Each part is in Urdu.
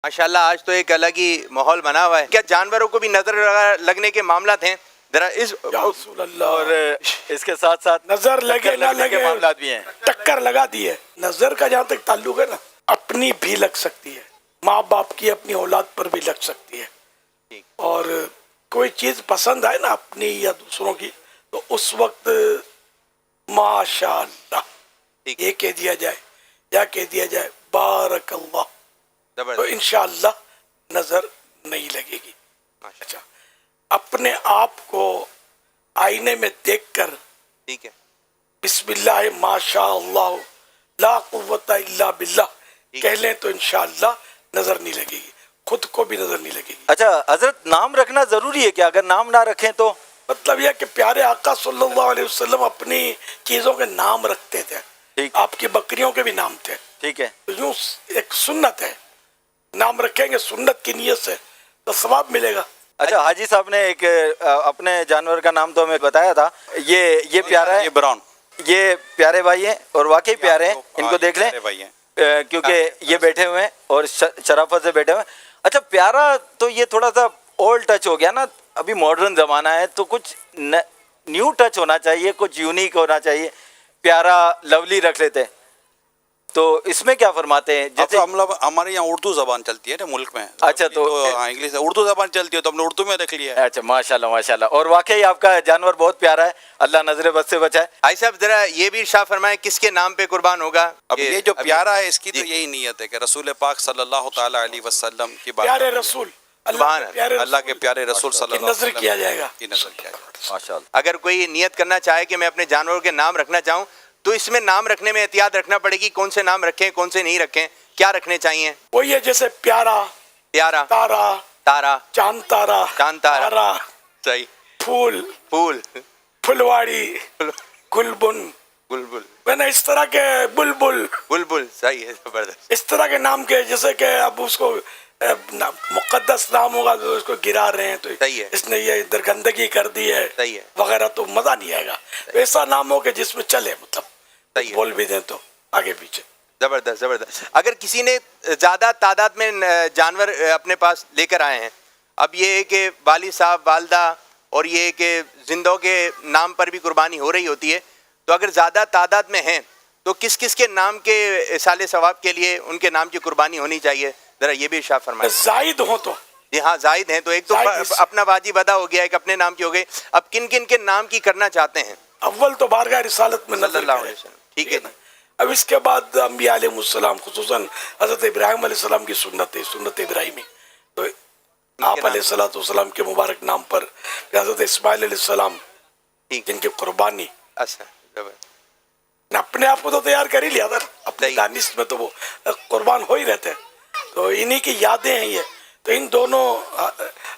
ماشاءاللہ آج تو ایک الگ ہی ماحول بنا ہوا ہے. کیا جانوروں کو بھی نظر لگنے کے معاملات ہیں؟ ذرا اس یا رسول اللہ، اور اس کے ساتھ ساتھ نظر لگے نہ لگنے کے لگے معاملات بھی ہیں. ٹکر لگا دی ہے. نظر کا جہاں تک تعلق ہے نا، اپنی بھی لگ سکتی ہے، ماں باپ کی اپنی اولاد پر بھی لگ سکتی ہے. اور کوئی چیز پسند آئے نا اپنی یا دوسروں کی، تو اس وقت ماشاءاللہ یہ کہہ دیا جائے یا کہہ دیا جائے بارک اللہ، تو زبردست. انشاءاللہ نظر نہیں لگے گی. اچھا، اپنے آپ کو آئینے میں دیکھ کر ٹھیک ہے. بسم اللہ ماشاء اللہ لا قوت الا باللہ کہہ لیں تو انشاءاللہ نظر نہیں لگے گی، خود کو بھی نظر نہیں لگے گی. اچھا حضرت، نام رکھنا ضروری ہے کیا؟ اگر نام نہ رکھیں تو؟ مطلب یہ کہ پیارے آقا صلی اللہ علیہ وسلم اپنی چیزوں کے نام رکھتے تھے. ٹھیک. آپ کی بکریوں کے بھی نام تھے. ٹھیک ہے. تو یوں ایک سنت ہے، نام رکھیں گے سنت کی نیت سے تو ثواب ملے گا. اچھا حاجی صاحب نے ایک اپنے جانور کا نام تو ہمیں بتایا تھا. یہ پیارا ہے، یہ براؤن، یہ پیارے بھائی ہیں اور واقعی پیارے ہیں. ان کو دیکھ لیں بھائی ہیں. کیونکہ یہ بیٹھے ہوئے ہیں اور شرافت سے بیٹھے ہوئے ہیں. اچھا پیارا تو یہ تھوڑا سا اولڈ ٹچ ہو گیا نا، ابھی ماڈرن زمانہ ہے تو کچھ نیو ٹچ ہونا چاہیے، کچھ یونیک ہونا چاہیے. پیارا لولی رکھ لیتے، تو اس میں کیا فرماتے ہیں؟ جیسے ہم لوگ ہمارے یہاں اردو زبان چلتی ہے نا ملک میں. اچھا تو انگلش اردو زبان چلتی ہے تو ہم نے اردو میں رکھ لیا ہے. اچھا ماشاءاللہ ماشاءاللہ. اور واقعی آپ کا جانور بہت پیارا ہے، اللہ نظر بد سے بچائے. بھائی صاحب ذرا یہ بھی ارشاد فرمائیں کس کے نام پہ قربان ہوگا؟ اب یہ جو پیارا ہے اس کی تو یہی نیت ہے کہ رسول پاک صلی اللہ تعالی علیہ وسلم کی بات، پیارے رسول اللہ کے پیارے رسول صلی اللہ نظر کیا جائے گا. کی نظر کیا جائے گا. ماشاءاللہ. اگر کوئی نیت کرنا چاہے کہ میں اپنے جانوروں کے نام رکھنا چاہوں تو اس میں نام رکھنے میں احتیاط رکھنا پڑے گی. کون سے نام رکھیں کون سے نہیں رکھیں، کیا رکھنے چاہیے؟ وہ یہ جیسے پیارا، پیارا، تارا، تارا، چاند تارا، چاند تارا، صحیح، پھول، پھول، پھلواڑی، گلبن، بلبل، میں نے اس طرح کے بلبل، بلبل، صحیح ہے، زبردست. اس طرح کے نام کے جیسے کہ اب اس کو مقدس نام ہوگا تو اس کو گرا رہے ہیں تو صحیح ہے. اس نے یہ درگندگی کر دی ہے صحیح ہے. وغیرہ، تو مزہ نہیں آئے گا. ایسا نام ہو کہ جس میں چلے، مطلب صحیح ہے. بول بھی دیں تو آگے پیچھے. زبردست زبردست. اگر کسی نے زیادہ تعداد میں جانور اپنے پاس لے کر آئے ہیں، اب یہ ہے کہ والد صاحب، والدہ اور یہ کہ زندوں کے نام پر بھی قربانی ہو رہی ہوتی ہے، تو اگر زیادہ تعداد میں ہیں تو کس کس کے نام کے اصال ثواب کے لیے ان کے نام کی قربانی ہونی چاہیے؟ ذرا یہ بھی ارشاد فرمائیں. زائد ہو تو جی ہاں، زائد ہیں تو ایک تو اپنا واجب ادا ہو گیا، ایک اپنے نام کی ہو گئی. اب کن کن کے نام کی کرنا چاہتے ہیں؟ اول تو بارگاہ رسالت میں صلی نظر اللہ کرے. علیہ وسلم. ٹھیک ہے. اب اس کے بعد انبیاء علیہ السلام، خصوصاً حضرت ابراہیم علیہ السلام کی سنت ہے، سنت ابراہیمی، تو آپ علیہ السلام کے مبارک نام پر حضرت اسماعیل علیہ السلام جن کی قربانی، اچھا، زبردست. اپنے آپ کو تو تیار کر ہی لیا تھا، اپنی دانش میں تو وہ قربان ہو ہی رہتے، تو انہی کی یادیں ہیں یہ. تو ان دونوں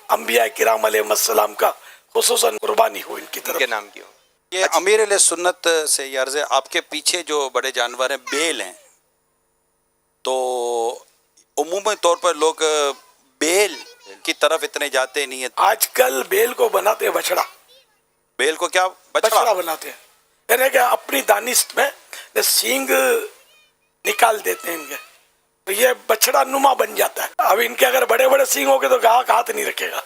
انبیاء کرام علیہ السلام کا خصوصاً قربانی ہو ان کی ان طرف. کے نام کی ہو. یہ امیر علیہ سنت سے یہ عرض ہے، آپ کے پیچھے جو بڑے جانور ہیں بیل ہیں، تو عمومی طور پر لوگ بیل کی طرف اتنے جاتے نہیں ہیں. آج کل بیل کو بناتے ہیں بچڑا، بیل کو کیا بچڑا بناتے ہیں، یعنی کہ اپنی دانست میں سینگ نکال دیتے ہیں ان کے، تو یہ بچڑا نما بن جاتا ہے. اب ان کے اگر بڑے بڑے سینگ ہو گئے تو گاہک ہاتھ نہیں رکھے گا.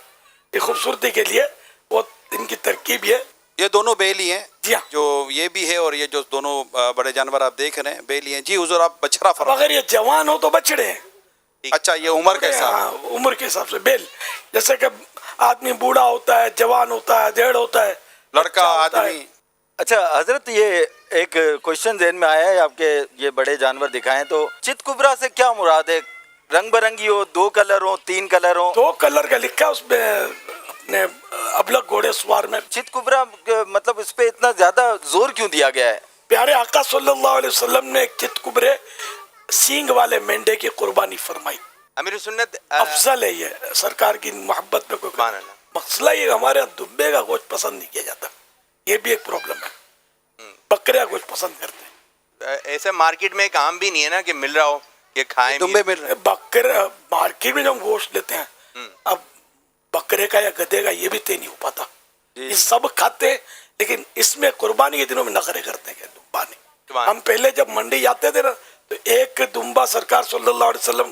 یہ خوبصورتی کے لیے وہ ان کی ترکیب یہ. یہ دونوں بیل ہی ہیں. جی ہاں، جو یہ بھی ہے اور یہ جو دونوں بڑے جانور آپ دیکھ رہے ہیں بیل ہی ہیں. جی حضور، آپ بچھڑا اب فرمائیں. اگر یہ جوان ہو تو بچڑے ہیں. اچھا، یہ عمر کے حساب ہاں، عمر کے حساب سے بیل. جیسے کہ آدمی بوڑھا ہوتا ہے، جوان ہوتا ہے، ڈیڑھ ہوتا ہے، لڑکا بچہ ہوتا ہے. آدمی. اچھا حضرت، یہ ایک کوشچن ذہن میں آیا ہے، آپ کے یہ بڑے جانور دکھائیں تو چت کبرا سے کیا مراد ہے؟ رنگ برنگی ہو، 2 کلر ہو، 3 کلر ہو؟ 2 کلر کا لکھا اس میں اپنے ابلغ گھوڑے سوار میں. چت کبرا مطلب اس پہ اتنا زیادہ زور کیوں دیا گیا ہے؟ پیارے آقا صلی اللہ علیہ وسلم نے ایک چت کبرے سینگ والے مینڈے کی قربانی فرمائی. امیر سنت افضل ہے یہ، سرکار کی محبت میں کوئی سبحان اللہ. مسئلہ یہ ہمارے یہاں دبے کا گوشت پسند نہیں کیا جاتا، یہ بھی ایک پرابلم ہے. بکرے کا گوشت پسند کرتے ہیں. ایسے مارکیٹ میں ایک عام بھی نہیں ہے نا کہ مل رہا ہو کہ کھائیں. دمبے مل رہے ہیں. بکرے مارکیٹ میں جب ہم گوشت لیتے ہیں، اب بکرے کا یا گدھے کا یہ بھی طے نہیں ہو پاتا. یہ سب کھاتے ہیں، لیکن اس میں قربانی کے دنوں میں نخرے کرتے ہیں کہ دمبا نہیں. ہم پہلے جب منڈی جاتے تھے نا تو ایک دمبا سرکار صلی اللہ علیہ وسلم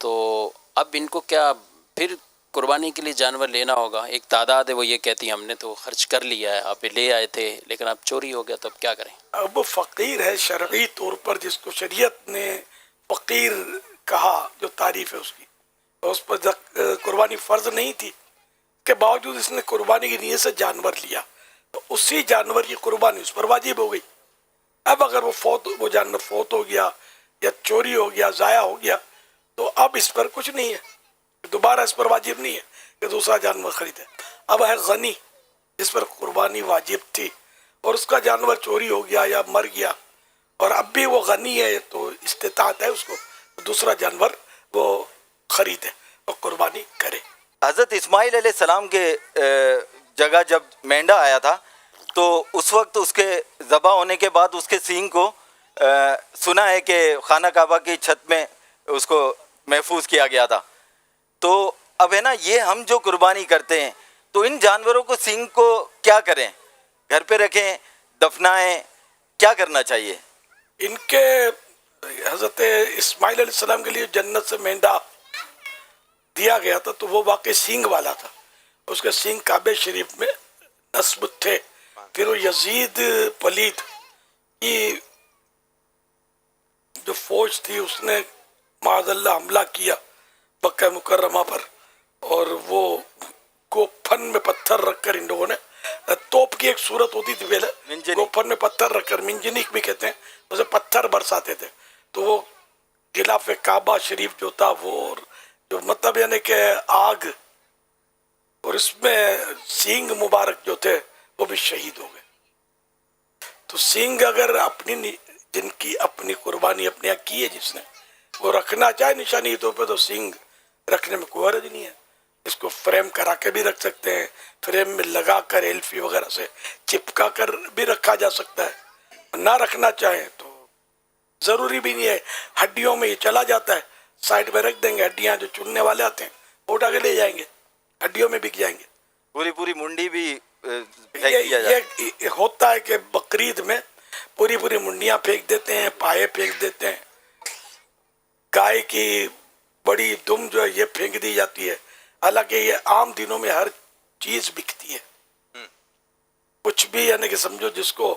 تو اب ان کو کیا پھر قربانی کے لیے جانور لینا ہوگا؟ ایک تعداد ہے وہ یہ کہتی ہے ہم نے تو خرچ کر لیا ہے، آپ لے آئے تھے لیکن اب چوری ہو گیا تو اب کیا کریں؟ اب فقیر ہے شرعی طور پر، جس کو شریعت نے فقیر کہا، جو تعریف ہے اس کی، تو اس پر قربانی فرض نہیں تھی، کے باوجود اس نے قربانی کی نیت سے جانور لیا، تو اسی جانور کی قربانی اس پر واجب ہو گئی۔ اب اگر وہ جانور فوت ہو گیا یا چوری ہو گیا، ضائع ہو گیا، تو اب اس پر کچھ نہیں ہے، دوبارہ اس پر واجب نہیں ہے کہ دوسرا جانور خریدے۔ اب ہے غنی جس پر قربانی واجب تھی اور اس کا جانور چوری ہو گیا یا مر گیا، اور اب بھی وہ غنی ہے تو استطاعت ہے اس کو دوسرا جانور وہ خریدے اور قربانی کرے۔ حضرت اسماعیل علیہ السلام کے جگہ جب مینڈا آیا تھا تو اس وقت اس کے ذبح ہونے کے بعد اس کے سینگ کو سنا ہے کہ خانہ کعبہ کی چھت میں اس کو محفوظ کیا گیا تھا۔ تو اب ہے نا یہ ہم جو قربانی کرتے ہیں تو ان جانوروں کو سینگ کو کیا کریں؟ گھر پہ رکھیں، دفنائیں، کیا کرنا چاہیے؟ ان کے حضرت اسماعیل علیہ السلام کے لیے جنت سے مینڈا دیا گیا تھا تو وہ واقعی سینگ والا تھا، اس کے سینگ کعبہ شریف میں نصب تھے۔ پھر وہ یزید پلید کی جو فوج تھی اس نے معاذ اللہ حملہ کیا مکہ مکرمہ پر، اور وہ گوپھن میں پتھر رکھ کر ان لوگوں نے، توپ کی ایک صورت ہوتی تھی پہلے، گوپھن میں پتھر رکھ کر، منجنیق بھی کہتے ہیں، اسے پتھر برساتے تھے، تو وہ غلاف کعبہ شریف جو تھا وہ، جو مطلب یعنی کہ آگ، اور اس میں سینگ مبارک جو تھے وہ بھی شہید ہو گئے۔ تو سینگ اگر اپنی جن کی اپنی قربانی اپنے یہاں کی ہے جس نے، وہ رکھنا چاہے نشانی طور پہ، تو سینگ رکھنے میں کوئی حرج نہیں ہے، اس کو فریم کرا کے بھی رکھ سکتے ہیں، فریم میں لگا کر ایلفی وغیرہ سے چپکا کر بھی رکھا جا سکتا ہے۔ نہ رکھنا چاہیں تو ضروری بھی نہیں ہے، ہڈیوں میں یہ چلا جاتا ہے، سائڈ میں رکھ دیں گے، ہڈیاں جو چننے والے آتے ہیں وہ اٹھا کے لے جائیں گے، ہڈیوں میں بک جائیں گے۔ پوری منڈی بھی پھینک دیا جاتا ہے۔ یہ ہوتا ہے کہ بقرعید میں پوری منڈیاں پھینک دیتے ہیں، پائے پھینک دیتے ہیں، گائے کی بڑی دم جو ہے یہ پھینک دی جاتی ہے، حالانکہ یہ عام دنوں میں ہر چیز بکتی ہے، کچھ بھی یعنی کہ سمجھو جس کو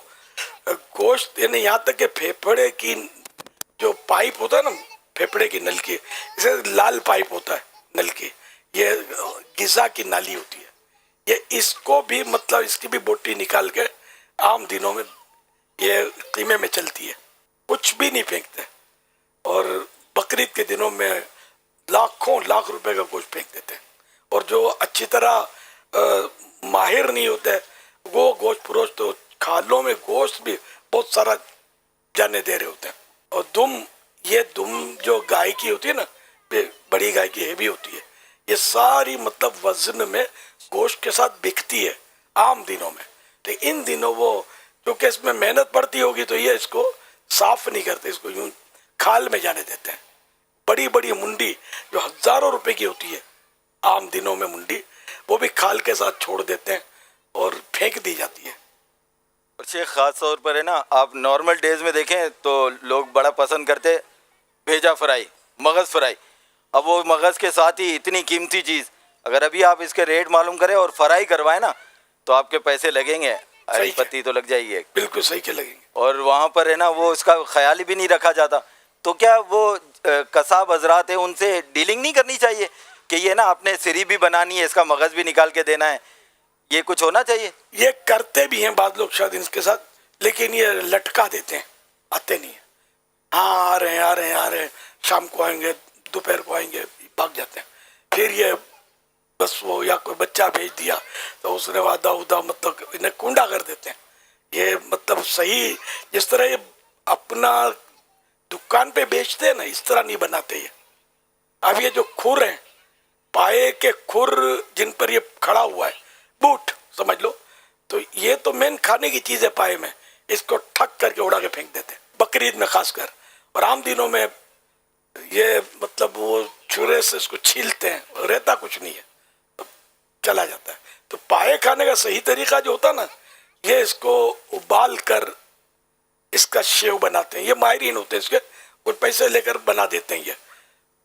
گوشت، یعنی یہاں تک کہ پھیپھڑے کی جو پائپ ہوتا ہے نا، پھیپھڑے کی نل کی، اسے لال پائپ ہوتا ہے نل کی، یہ غذا کی نالی ہوتی ہے، یہ اس کو بھی مطلب اس کی بھی بوٹی نکال کے عام دنوں میں یہ قیمے میں چلتی ہے، کچھ بھی نہیں پھینکتے، اور بقرعید کے دنوں میں لاکھوں لاکھ روپے کا گوشت پھینک دیتے ہیں، اور جو اچھی طرح ماہر نہیں ہوتے وہ گوشت فروش تو کھالوں میں گوشت بھی بہت سارا جانے دے رہے ہوتے ہیں۔ اور یہ دم جو گائے کی ہوتی ہے نا، بڑی گائے کی ہیوی ہوتی ہے، یہ ساری مطلب وزن میں گوشت کے ساتھ بکتی ہے عام دنوں میں، لیکن ان دنوں وہ کیونکہ اس میں محنت پڑتی ہوگی تو یہ اس کو صاف نہیں کرتے، اس کو یوں کھال میں جانے دیتے ہیں۔ بڑی منڈی جو ہزاروں روپے کی ہوتی ہے عام دنوں میں منڈی، وہ بھی کھال کے ساتھ چھوڑ دیتے ہیں اور پھینک دی جاتی ہے۔ اور شیخ خاص طور پر ہے نا، آپ نارمل ڈیز میں دیکھیں تو لوگ بڑا پسند کرتے بھیجا فرائی، مغز فرائی، اب وہ مغز کے ساتھ ہی اتنی قیمتی چیز، اگر ابھی آپ اس کے ریٹ معلوم کریں اور فرائی کروائیں نا تو آپ کے پیسے لگیں گے، ہری پتی تو لگ جائے گی، بالکل صحیح کہ لگیں گے۔ اور وہاں پر ہے نا وہ اس کا خیال بھی نہیں رکھا جاتا۔ تو کیا وہ قصاب حضرات ہیں ان سے ڈیلنگ نہیں کرنی چاہیے کہ یہ نا آپ نے سری بھی بنانی ہے، اس کا مغز بھی نکال کے دینا ہے، یہ کچھ ہونا چاہیے؟ یہ کرتے بھی ہیں بعض لوگ شاید اس کے ساتھ، لیکن یہ لٹکا دیتے ہیں، آتے نہیں ہیں، ہاں آ رہے ہیں، شام کو آئیں گے، دوپہر کو آئیں گے، بھاگ جاتے ہیں۔ پھر یہ بس وہ یا کوئی بچہ بھیج دیا تو اس نے وعدہ مطلب انہیں کنڈا کر دیتے ہیں۔ یہ مطلب صحیح جس طرح یہ اپنا دکان پہ بیچتے ہیں نا، اس طرح نہیں بناتے یہ۔ اب یہ جو کھر ہیں، پائے کے کھر جن پر یہ کھڑا ہوا ہے، بوٹ سمجھ لو، تو یہ تو مین کھانے کی چیز ہے پائے میں، اس کو ٹھک کر کے اڑا کے پھینک دیتے ہیں بقرعید میں خاص کر، اور عام دنوں میں یہ مطلب وہ چھرے سے اس کو چھیلتے ہیں، رہتا کچھ نہیں ہے، چلا جاتا ہے۔ تو پائے کھانے کا صحیح طریقہ جو ہوتا نا، یہ اس کو ابال کر اس کا شیو بناتے ہیں، یہ ماہرین ہوتے ہیں اس کے، کچھ پیسے لے کر بنا دیتے ہیں یہ،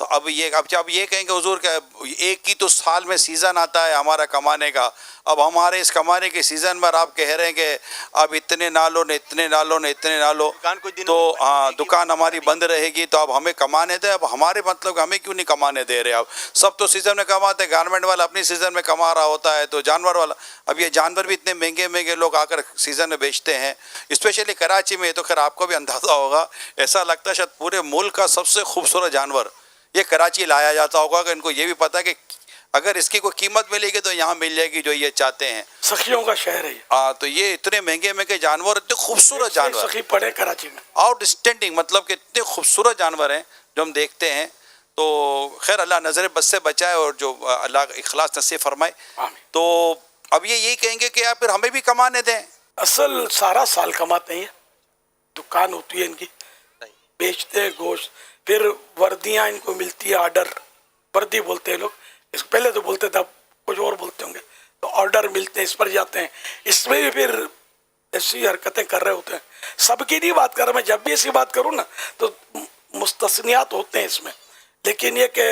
تو اب یہ کہیں کہ حضور کا ایک ہی تو سال میں سیزن آتا ہے ہمارا کمانے کا، اب ہمارے اس کمانے کے سیزن میں آپ کہہ رہے ہیں کہ اب اتنے نہ لو نہ اتنے نہ لو نہ اتنے نہ لو، دکان کچھ دنوں تو میں بند ہاں رہے گی، دکان ہماری بند رہے گی، تو اب ہمیں کمانے دیں. اب ہمارے مطلب کہ ہمیں کیوں نہیں کمانے دے رہے؟ اب سب تو سیزن میں کماتے ہیں، گارمنٹ والا اپنی سیزن میں کما رہا ہوتا ہے، تو جانور والا، اب یہ جانور بھی اتنے مہنگے مہنگے لوگ آ کر سیزن میں بیچتے ہیں، اسپیشلی کراچی میں. تو خیر آپ کو بھی اندازہ ہوگا، ایسا لگتا ہے شاید پورے ملک کا سب سے خوبصورت جانور یہ کراچی لایا جاتا ہوگا، کہ ان کو یہ بھی پتا ہے کہ اگر اس کی کوئی قیمت ملے گی تو یہاں مل جائے گی جو یہ چاہتے ہیں. سخیوں کا شہر ہے یہ. ہاں تو یہ اتنے مہنگے مہنگے جانور، اتنے خوبصورت جانور، سخی پڑے کراچی میں. آؤٹ اسٹینڈنگ، مطلب کہ اتنے خوبصورت جانور ہیں جو ہم دیکھتے ہیں. تو خیر اللہ نظر بد سے بچائے اور جو اللہ اخلاص نصیب فرمائے. آمین. تو اب یہ یہی کہیں گے کہ آپ پھر ہمیں بھی کمانے دیں. اصل سارا سال کماتے ہیں، دکان ہوتی ہے ان کی، بیچتے ہیں گوشت، پھر وردیاں ان کو ملتی ہے، آرڈر، وردی بولتے ہیں لوگ اس کو، پہلے تو بولتے تھے اب کچھ اور بولتے ہوں گے، تو آرڈر ملتے ہیں، اس پر جاتے ہیں. اس میں بھی پھر ایسی حرکتیں کر رہے ہوتے ہیں. سب کی نہیں بات کر رہا میں، جب بھی ایسی بات کروں نا تو مستثنیات ہوتے ہیں اس میں، لیکن یہ کہ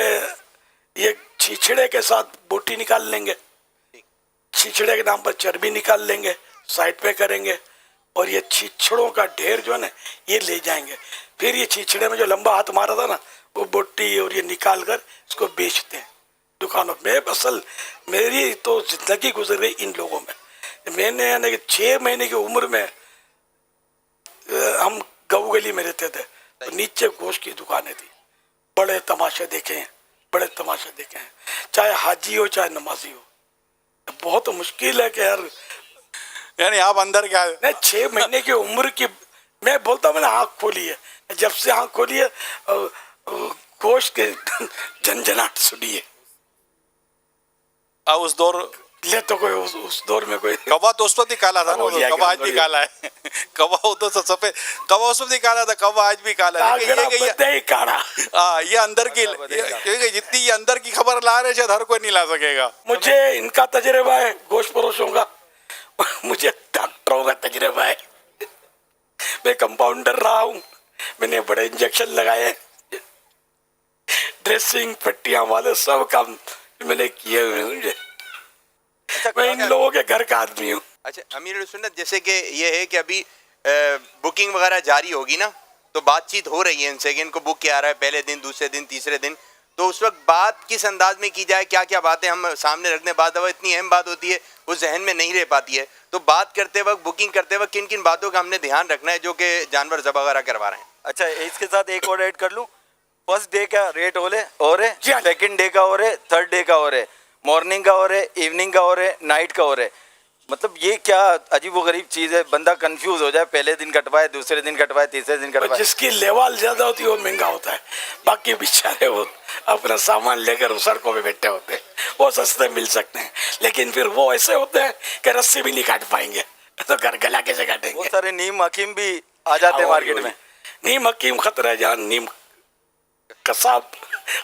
یہ چھیچڑے کے ساتھ بوٹی نکال لیں گے، چھیچڑے کے نام پر چربی نکال لیں گے، سائڈ پہ کریں گے، اور یہ چھیچڑوں کا ڈھیر جو ہے نا یہ لے جائیں گے. پھر یہ چھیچڑے میں جو لمبا ہاتھ مارا تھا نا وہ بوٹی اور یہ نکال کر اس کو بیچتے ہیں دکانوں میں. اصل میری تو زندگی گزر گئی ان لوگوں میں. میں نے یعنی کہ 6 مہینے کی عمر میں ہم گو گلی میں رہتے تھے، تو نیچے گوشت کی دکانیں تھی. بڑے تماشے دیکھے ہیں، بڑے تماشے دیکھے ہیں، چاہے حاجی ہو چاہے نمازی ہو. بہت مشکل ہے کہ یار، یعنی آپ اندر کیا 6 مہینے کی عمر کی میں بولتا ہوں، میں نے آنکھ کھولی ہے. جب سے آنکھ کھولی ہے گوشت کے جھنجھناٹ سنی ہے. اس دور لے تو کوئی اس دور میں کوئی کبا تو اس وقت نکالا تھا نا، اولیا کبا آج کے بھی کالا ہے. کبا تو سفید کبا اس وقت نکالا تھا، کبا آج بھی کالا ہے. لیکن یہ کہ بدے ہی کاڑا. یہ اندر کی، کیونکہ جتنی یہ اندر کی خبر لا رہے شاید ہر کوئی نہیں لا سکے گا. مجھے ان کا تجربہ ہے گوشت فروشوں کا، مجھے ڈاکٹروں کا تجربہ ہے. میں کمپاؤنڈر رہا ہوں، میں نے بڑے انجیکشن لگائے، ڈریسنگ پٹیاں والے سب کام میں نے کیے ہوئے ہیں. میں ان لوگوں کے گھر کا آدمی ہوں. اچھا امیر السنت، جیسے کہ یہ ہے کہ ابھی بکنگ وغیرہ جاری ہوگی نا، تو بات چیت ہو رہی ہے ان سے کہ ان کو بک کیا رہا ہے پہلے دن، دوسرے دن، تیسرے دن، تو اس وقت بات کس انداز میں کی جائے، کیا کیا باتیں ہم سامنے رکھنے؟ بات وہ اتنی اہم بات ہوتی ہے وہ ذہن میں نہیں رہ پاتی ہے، تو بات کرتے وقت، بکنگ کرتے وقت کن کن باتوں کا ہم نے دھیان رکھنا ہے جو کہ جانور ذبح وغیرہ کروا رہے ہیں؟ اچھا اس کے ساتھ ایک اور ایڈ کر لوں، فرسٹ ڈے کا ریٹ اور ہے، جی ہاں. سیکنڈ ڈے کا اور ہے، تھرڈ ڈے کا اور ہے، مارننگ کا اور ہے، ایوننگ کا اور ہے، نائٹ کا اور ہے. مطلب یہ کیا عجیب و غریب چیز ہے، بندہ کنفیوز ہو جائے، پہلے دن کٹوائے، دوسرے دن کٹوائے، تیسرے دن کٹوائے. جس کی لیوال زیادہ ہوتی ہے وہ مہنگا ہوتا ہے، باقی بیچارے وہ اپنا سامان لے کر سڑکوں پہ بیٹھے ہوتے ہیں، وہ سستے مل سکتے ہیں. لیکن پھر وہ ایسے ہوتے ہیں کہ رسی بھی نہیں کاٹ پائیں گے، تو گھر گلا کیسے کاٹیں گے؟ بہت سارے نیم حکیم بھی آ جاتے ہیں مارکیٹ میں. نیم حکیم خطرہ جان، نیم قصاب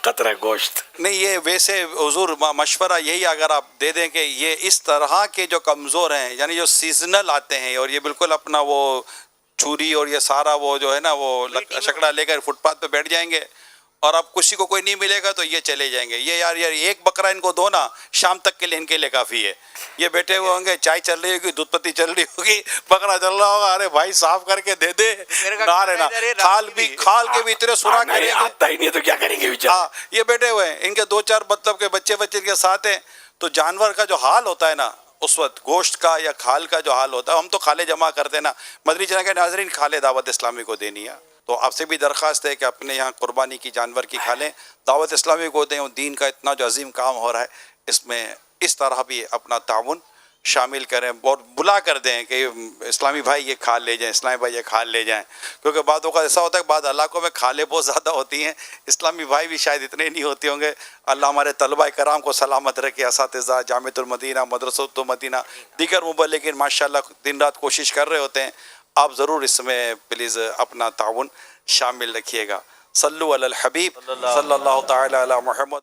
خطرہ گوشت. نہیں یہ ویسے حضور مشورہ یہی اگر آپ دے دیں کہ یہ اس طرح کے جو کمزور ہیں، یعنی جو سیزنل آتے ہیں اور یہ بالکل اپنا وہ چوری اور یہ سارا وہ جو ہے نا وہ شکڑا لے کر فٹ پاتھ پہ بیٹھ جائیں گے، اور اب کسی کو کوئی نہیں ملے گا تو یہ چلے جائیں گے. یہ یار ایک بکرا ان کو دو نا، شام تک کے لیے ان کے لیے کافی ہے. یہ بیٹھے ہوئے ہوں گے، چائے چل رہی ہوگی، دودھ پتی چل رہی ہوگی، بکرا چل رہا ہوگا، ارے بھائی صاف کر کے دے دے، نہ رہنا کھال کے بھی اتنے سوراخ کریں گے. آتا ہی نہیں تو کیا کریں گے بیچارے؟ ہاں یہ بیٹھے ہوئے ہیں، ان کے 2-4 مطلب کہ بچے کے ساتھ ہیں. تو جانور کا جو حال ہوتا ہے نا اس وقت، گوشت کا یا کھال کا جو حال ہوتا ہے، ہم تو کھالے جمع کرتے ہیں نا. مدنی چینل کے ناظرین، کھالے دعوت اسلامی کو دینی ہے، تو آپ سے بھی درخواست ہے کہ اپنے یہاں قربانی کی جانور کی کھالیں، دعوت اسلامی کو دیں. دین کا اتنا جو عظیم کام ہو رہا ہے، اس میں اس طرح بھی اپنا تعاون شامل کریں اور بلا کر دیں کہ اسلامی بھائی یہ کھال لے جائیں، اسلامی بھائی یہ کھال لے جائیں. کیونکہ بعض اوقات ایسا ہوتا ہے کہ بعض علاقوں میں کھالیں بہت زیادہ ہوتی ہیں، اسلامی بھائی بھی شاید اتنے نہیں ہوتے ہوں گے. اللہ ہمارے طلبہ کرام کو سلامت رکھے، اساتذہ جامعۃ المدینہ، مدرسۃ المدینہ، دیگر مبلغین ماشاءاللہ دن رات کوشش کر رہے ہوتے ہیں. آپ ضرور اس میں پلیز اپنا تعاون شامل رکھیے گا. صلو علی الحبیب صلی اللہ تعالی علی محمد.